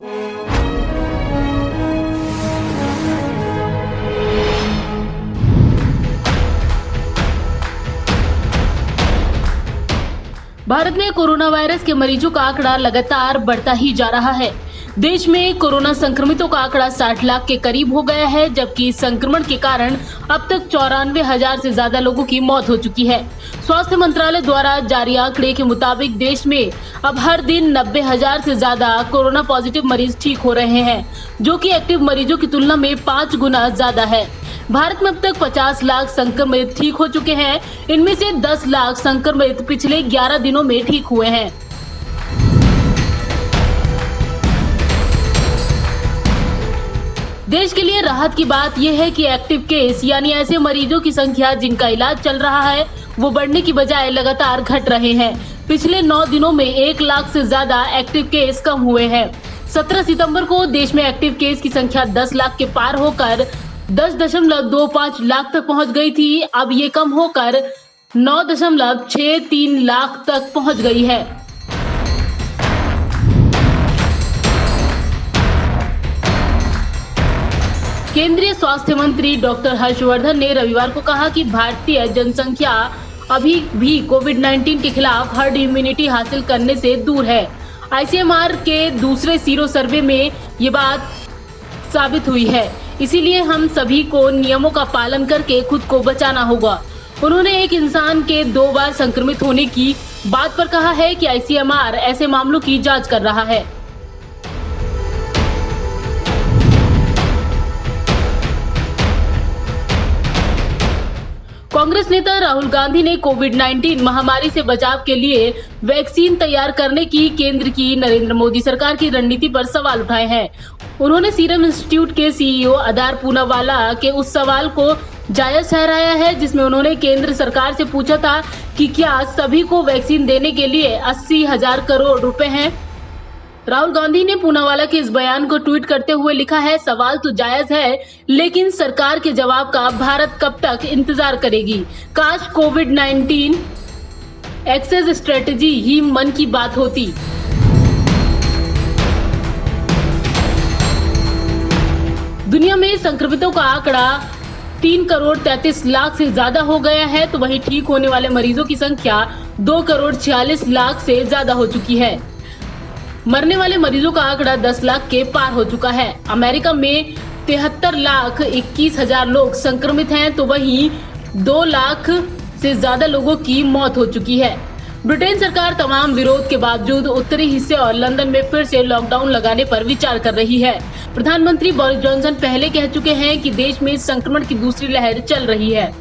भारत में corona virus के मरीजों का आंकड़ा लगातार बढ़ता ही जा रहा है। देश में कोरोना संक्रमितों का आंकड़ा 60 लाख के करीब हो गया है, जबकि संक्रमण के कारण अब तक 94,000 से ज्यादा लोगों की मौत हो चुकी है। स्वास्थ्य मंत्रालय द्वारा जारी आंकड़े के मुताबिक देश में अब हर दिन 90,000 से ज्यादा कोरोना पॉजिटिव मरीज ठीक हो रहे हैं, जो कि एक्टिव मरीजों की तुलना में 5 गुना ज्यादा है। भारत में अब तक 50 लाख संक्रमित ठीक हो चुके हैं। इनमें से 10 लाख संक्रमित पिछले 11 दिनों में ठीक हुए हैं। देश के लिए राहत की बात यह है कि एक्टिव केस यानी ऐसे मरीजों की संख्या जिनका इलाज चल रहा है वो बढ़ने की बजाय लगातार घट रहे हैं। पिछले 9 दिनों में 1 लाख से ज्यादा एक्टिव केस कम हुए हैं। 17 सितंबर को देश में एक्टिव केस की संख्या 10 लाख के पार होकर 10.25 लाख तक पहुंच गई थी। अब ये कम होकर 9.63 लाख तक पहुंच गई है। केंद्रीय स्वास्थ्य मंत्री डॉक्टर हर्षवर्धन ने रविवार को कहा कि भारतीय जनसंख्या अभी भी कोविड-19 के खिलाफ हर्ड इम्यूनिटी हासिल करने से दूर है। आईसीएमआर के दूसरे सीरो सर्वे में ये बात साबित हुई है। इसीलिए हम सभी को नियमों का पालन करके खुद को बचाना होगा। उन्होंने एक इंसान के 2 बार संक्रमित होने की बात पर कहा है कि आईसीएमआर ऐसे मामलों की जांच कर रहा है। कांग्रेस नेता राहुल गांधी ने कोविड-19 महामारी से बचाव के लिए वैक्सीन तैयार करने की केंद्र की नरेंद्र मोदी सरकार की रणनीति पर सवाल उठाए हैं। उन्होंने सीरम इंस्टीट्यूट के सीईओ अदार पूनावाला के उस सवाल को जायज ठहराया है जिसमें उन्होंने केंद्र सरकार से पूछा था कि क्या सभी को वैक्सीन देने के लिए 80,000 करोड़ रुपए हैं। राहुल गांधी ने पूनावाला के इस बयान को ट्वीट करते हुए लिखा है, सवाल तो जायज है, लेकिन सरकार के जवाब का भारत कब तक इंतजार करेगी। काश कोविड-19 एक्सेस स्ट्रेटेजी ही मन की बात होती। दुनिया में संक्रमितों का आंकड़ा 3 करोड़ 33 लाख से ज्यादा हो गया है, तो वहीं ठीक होने वाले मरीजों की संख्या 2 करोड़ 46 लाख से ज्यादा हो चुकी है। मरने वाले मरीजों का आंकड़ा 10 लाख के पार हो चुका है। अमेरिका में 73 लाख 21 हजार लोग संक्रमित हैं, तो वहीं 2 लाख से ज्यादा लोगों की मौत हो चुकी है। ब्रिटेन सरकार तमाम विरोध के बावजूद उत्तरी हिस्से और लंदन में फिर से लॉकडाउन लगाने पर विचार कर रही है। प्रधानमंत्री बोरिस जॉनसन पहले कह चुके हैं कि देश में संक्रमण की दूसरी लहर चल रही है।